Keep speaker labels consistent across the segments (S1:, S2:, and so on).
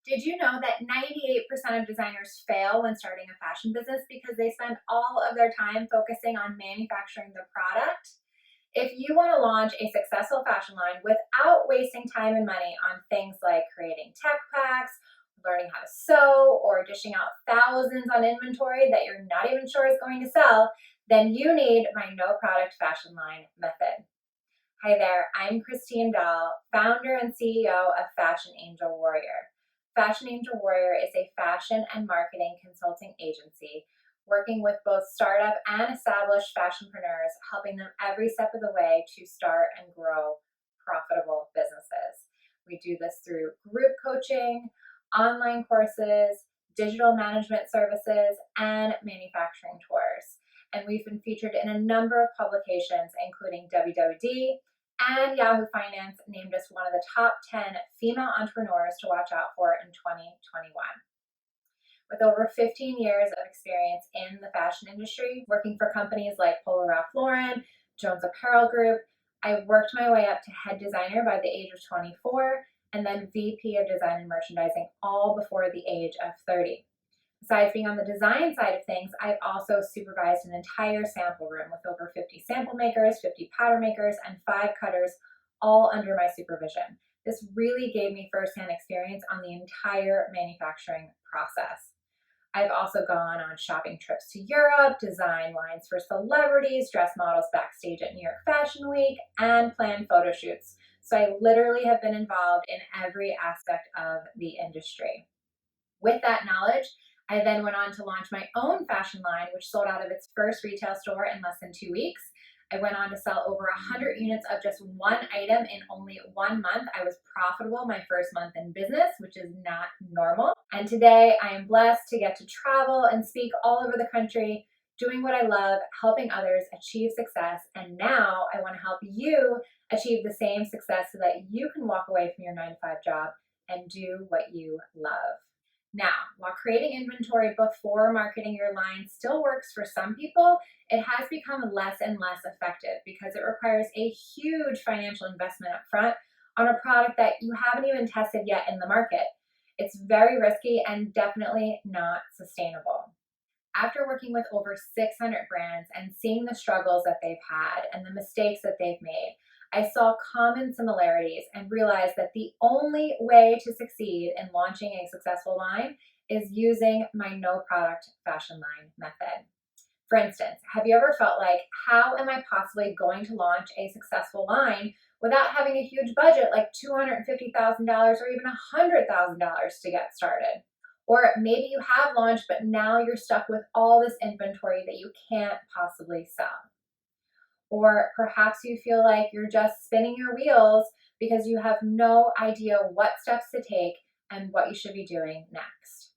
S1: Did you know that 98% of designers fail when starting a fashion business because they spend all of their time focusing on manufacturing the product? If you want to launch a successful fashion line without wasting time and money on things like creating tech packs, learning how to sew, or dishing out thousands on inventory that you're not even sure is going to sell, then you need my no product fashion line method. Hi there, I'm Christine Daal, founder and CEO of Fashion Angel Warrior. Fashion Angel Warrior is a fashion and marketing consulting agency working with both startup and established fashionpreneurs, helping them every step of the way to start and grow profitable businesses. We do this through group coaching, online courses, digital management services, and manufacturing tours. And we've been featured in a number of publications, including WWD, and Yahoo Finance named us one of the top 10 female entrepreneurs to watch out for in 2021. With over 15 years of experience in the fashion industry, working for companies like Polo Ralph Lauren, Jones Apparel Group, I worked my way up to head designer by the age of 24, and then VP of Design and Merchandising all before the age of 30. Besides being on the design side of things, I've also supervised an entire sample room with over 50 sample makers, 50 pattern makers, and 5 cutters, all under my supervision. This really gave me firsthand experience on the entire manufacturing process. I've also gone on shopping trips to Europe, designed lines for celebrities, dress models backstage at New York Fashion Week, and planned photo shoots. So I literally have been involved in every aspect of the industry. With that knowledge, I then went on to launch my own fashion line, which sold out of its first retail store in less than 2 weeks. I went on to sell over 100 units of just one item in only 1 month. I was profitable my first month in business, which is not normal. And today I am blessed to get to travel and speak all over the country, doing what I love, helping others achieve success. And now I want to help you achieve the same success so that you can walk away from your 9-to-5 job and do what you love. Now, while creating inventory before marketing your line still works for some people, it has become less and less effective because it requires a huge financial investment up front on a product that you haven't even tested yet in the market. It's very risky and definitely not sustainable. After working with over 600 brands and seeing the struggles that they've had and the mistakes that they've made, I saw common similarities and realized that the only way to succeed in launching a successful line is using my no product fashion line method. For instance, have you ever felt like, how am I possibly going to launch a successful line without having a huge budget like $250,000 or even $100,000 to get started? Or maybe you have launched, but now you're stuck with all this inventory that you can't possibly sell. Or perhaps you feel like you're just spinning your wheels because you have no idea what steps to take and what you should be doing next.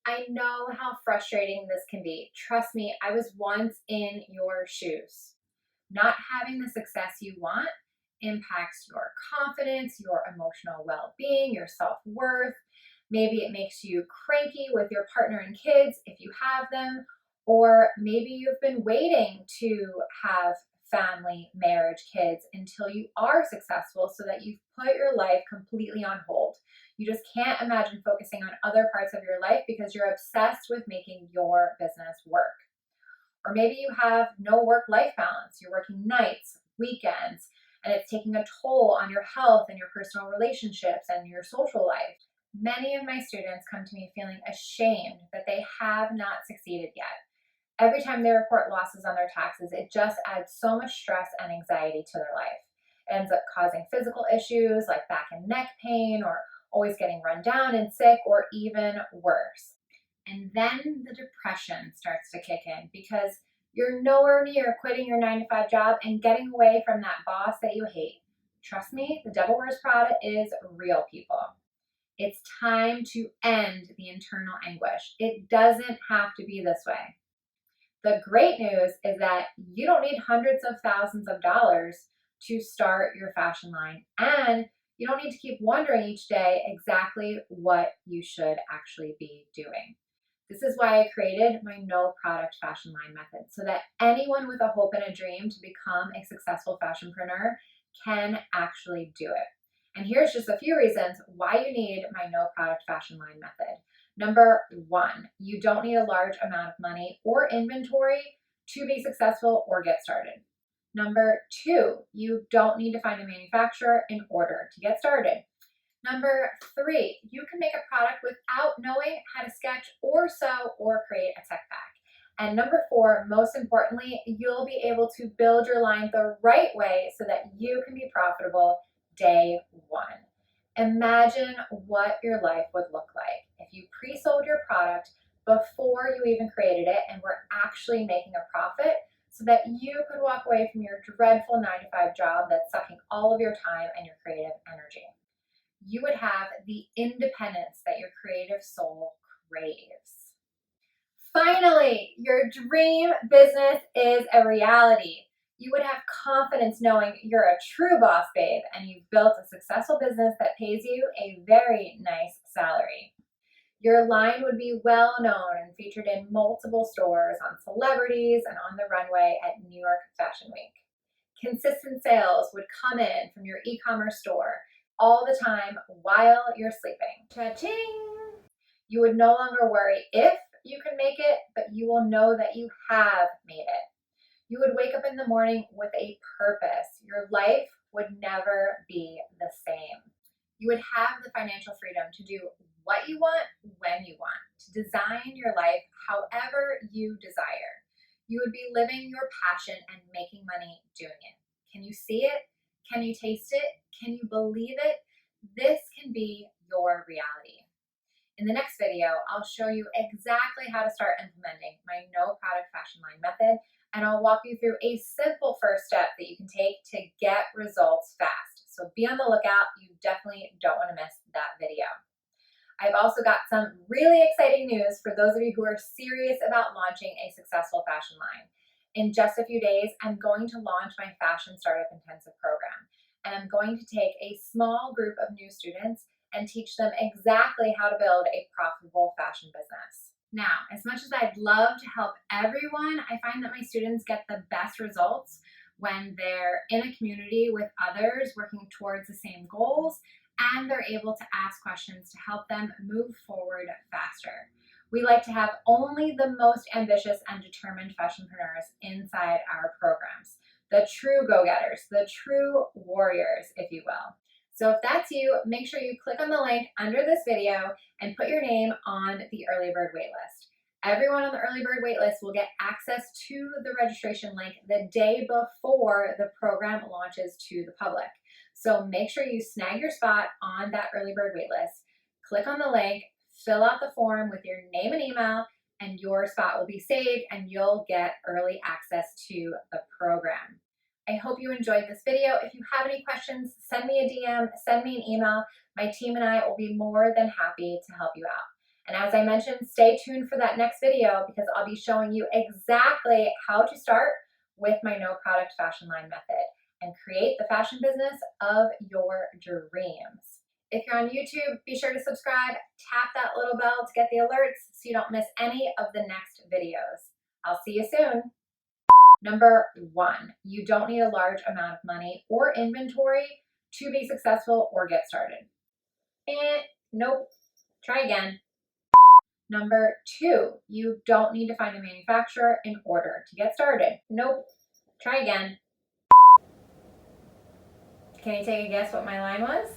S1: I know how frustrating this can be. Trust me, I was once in your shoes. Not having the success you want impacts your confidence, your emotional well-being, your self-worth. Maybe it makes you cranky with your partner and kids if you have them, or maybe you've been waiting to have family, marriage, kids until you are successful so that you've put your life completely on hold. You just can't imagine focusing on other parts of your life because you're obsessed with making your business work. Or maybe you have no work-life balance. You're working nights, weekends, and it's taking a toll on your health and your personal relationships and your social life. Many of my students come to me feeling ashamed that they have not succeeded yet. Every time they report losses on their taxes, it just adds so much stress and anxiety to their life. It ends up causing physical issues like back and neck pain, or always getting run down and sick, or even worse. And then the depression starts to kick in because you're nowhere near quitting your 9-to-5 job and getting away from that boss that you hate. Trust me, the devil wears Prada is real, people. It's time to end the internal anguish. It doesn't have to be this way. The great news is that you don't need hundreds of thousands of dollars to start your fashion line, and you don't need to keep wondering each day exactly what you should actually be doing. This is why I created my no product fashion line method, so that anyone with a hope and a dream to become a successful fashionpreneur can actually do it. And here's just a few reasons why you need my no product fashion line method. Number one, you don't need a large amount of money or inventory to be successful or get started. Number two, you don't need to find a manufacturer in order to get started. Number three, you can make a product without knowing how to sketch or sew or create a tech pack. And number four, most importantly, you'll be able to build your line the right way so that you can be profitable day one. Imagine what your life would look like if you pre-sold your product before you even created it and were actually making a profit so that you could walk away from your dreadful 9-to-5 job that's sucking all of your time and your creative energy. You would have the independence that your creative soul craves. Finally, your dream business is a reality. You would have confidence knowing you're a true boss babe and you've built a successful business that pays you a very nice salary. Your line would be well known and featured in multiple stores, on celebrities, and on the runway at New York Fashion Week. Consistent sales would come in from your e-commerce store all the time while you're sleeping. Cha-ching! You would no longer worry if you can make it, but you will know that you have made it. You would wake up in the morning with a purpose. Your life would never be the same. You would have the financial freedom to do what you want, when you want, to design your life however you desire. You would be living your passion and making money doing it. Can you see it? Can you taste it? Can you believe it? This can be your reality. In the next video, I'll show you exactly how to start implementing my no product fashion line method, and I'll walk you through a simple first step that you can take to get results fast. So be on the lookout. You definitely don't want to miss that video. I've also got some really exciting news for those of you who are serious about launching a successful fashion line. In just a few days, I'm going to launch my Fashion Startup Intensive program, and I'm going to take a small group of new students and teach them exactly how to build a profitable fashion business. Now, as much as I'd love to help everyone, I find that my students get the best results when they're in a community with others working towards the same goals, and they're able to ask questions to help them move forward faster. We like to have only the most ambitious and determined fashionpreneurs inside our programs, the true go-getters, the true warriors, if you will. So if that's you, make sure you click on the link under this video and put your name on the early bird waitlist. Everyone on the early bird waitlist will get access to the registration link the day before the program launches to the public. So make sure you snag your spot on that early bird waitlist, click on the link, fill out the form with your name and email, and your spot will be saved and you'll get early access to the program. I hope you enjoyed this video. If you have any questions, send me a DM, send me an email. My team and I will be more than happy to help you out. And as I mentioned, stay tuned for that next video because I'll be showing you exactly how to start with my no product fashion line method and create the fashion business of your dreams. If you're on YouTube, be sure to subscribe, tap that little bell to get the alerts so you don't miss any of the next videos. I'll see you soon. Number one, you don't need a large amount of money or inventory to be successful or get started. Nope. Try again. Number two, you don't need to find a manufacturer in order to get started. Nope. Try again. Can you take a guess what my line was?